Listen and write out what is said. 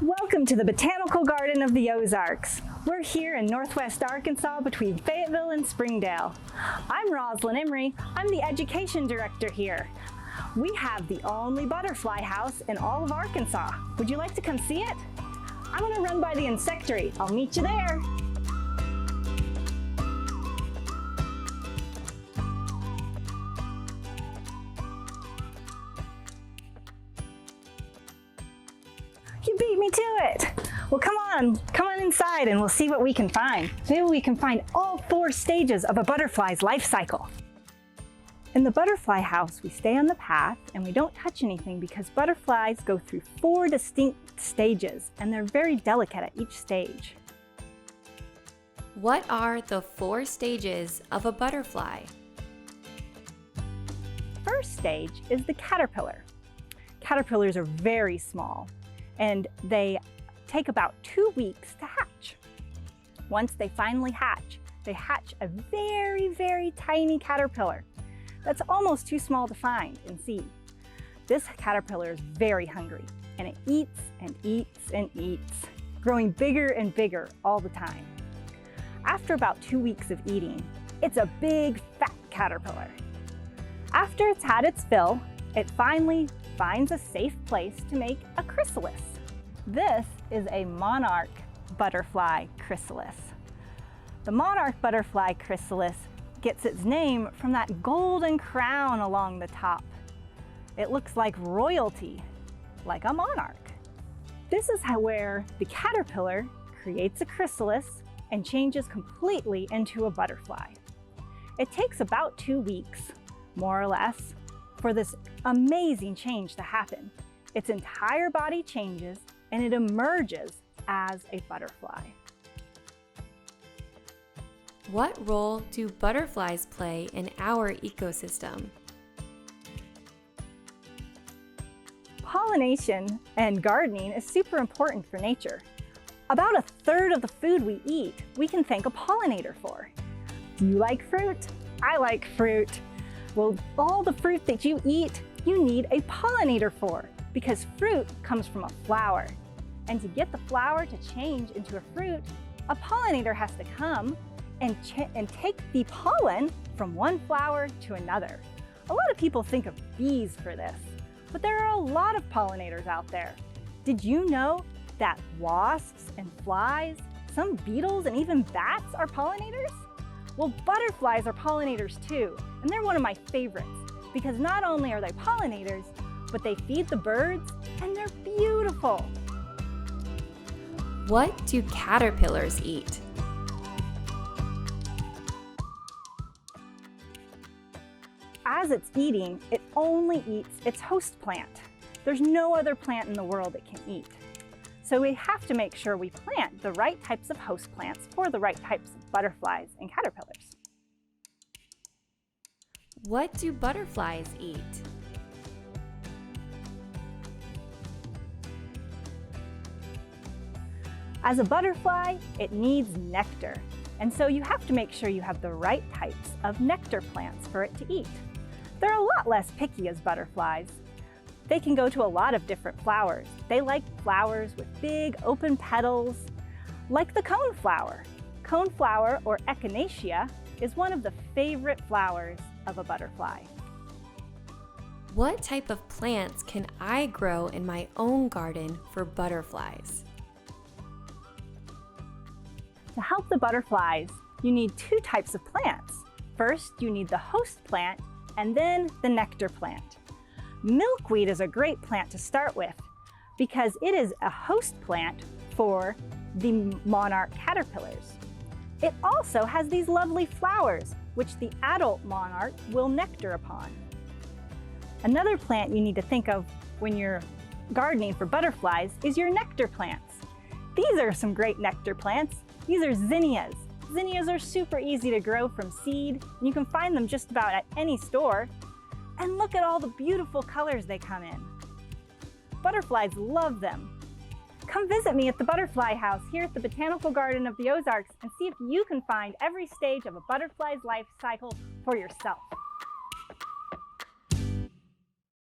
Welcome to the Botanical Garden of the Ozarks. We're here in Northwest Arkansas between Fayetteville and Springdale. I'm Rosalind Emery. I'm the Education Director here. We have the only butterfly house in all of Arkansas. Would you like to come see it? I'm going to run by the insectary. I'll meet you there. You beat me to it. Well, come on inside and we'll see what we can find. Maybe we can find all 4 stages of a butterfly's life cycle. In the butterfly house, we stay on the path and we don't touch anything because butterflies go through 4 distinct stages and they're very delicate at each stage. What are the 4 stages of a butterfly? First stage is the caterpillar. Caterpillars are very small and they take about 2 weeks to hatch. Once they finally hatch, they hatch a very, very tiny caterpillar that's almost too small to find and see. This caterpillar is very hungry and it eats and eats and eats, growing bigger and bigger all the time. After about 2 weeks of eating, it's a big fat caterpillar. After it's had its fill, it finally finds a safe place to make a chrysalis. This is a monarch butterfly chrysalis. The monarch butterfly chrysalis gets its name from that golden crown along the top. It looks like royalty, like a monarch. This is where the caterpillar creates a chrysalis and changes completely into a butterfly. It takes about 2 weeks, more or less, for this amazing change to happen. Its entire body changes and it emerges as a butterfly. What role do butterflies play in our ecosystem? Pollination and gardening is super important for nature. About 1/3 of the food we eat, we can thank a pollinator for. Do you like fruit? I like fruit. Well, all the fruit that you eat, you need a pollinator for, because fruit comes from a flower. And to get the flower to change into a fruit, a pollinator has to come and take the pollen from one flower to another. A lot of people think of bees for this, but there are a lot of pollinators out there. Did you know that wasps and flies, some beetles, and even bats are pollinators? Well, butterflies are pollinators too, and they're one of my favorites because not only are they pollinators, but they feed the birds and they're beautiful. What do caterpillars eat? As it's eating, it only eats its host plant. There's no other plant in the world it can eat. So we have to make sure we plant the right types of host plants for the right types of butterflies and caterpillars. What do butterflies eat? As a butterfly, it needs nectar. And so you have to make sure you have the right types of nectar plants for it to eat. They're a lot less picky as butterflies. They can go to a lot of different flowers. They like flowers with big open petals, like the coneflower. Coneflower, or echinacea, is one of the favorite flowers of a butterfly. What type of plants can I grow in my own garden for butterflies? To help the butterflies, you need 2 types of plants. First, you need the host plant and then the nectar plant. Milkweed is a great plant to start with because it is a host plant for the monarch caterpillars. It also has these lovely flowers, which the adult monarch will nectar upon. Another plant you need to think of when you're gardening for butterflies is your nectar plants. These are some great nectar plants. These are zinnias. Zinnias are super easy to grow from seed. You can find them just about at any store. And look at all the beautiful colors they come in. Butterflies love them. Come visit me at the Butterfly House here at the Botanical Garden of the Ozarks and see if you can find every stage of a butterfly's life cycle for yourself.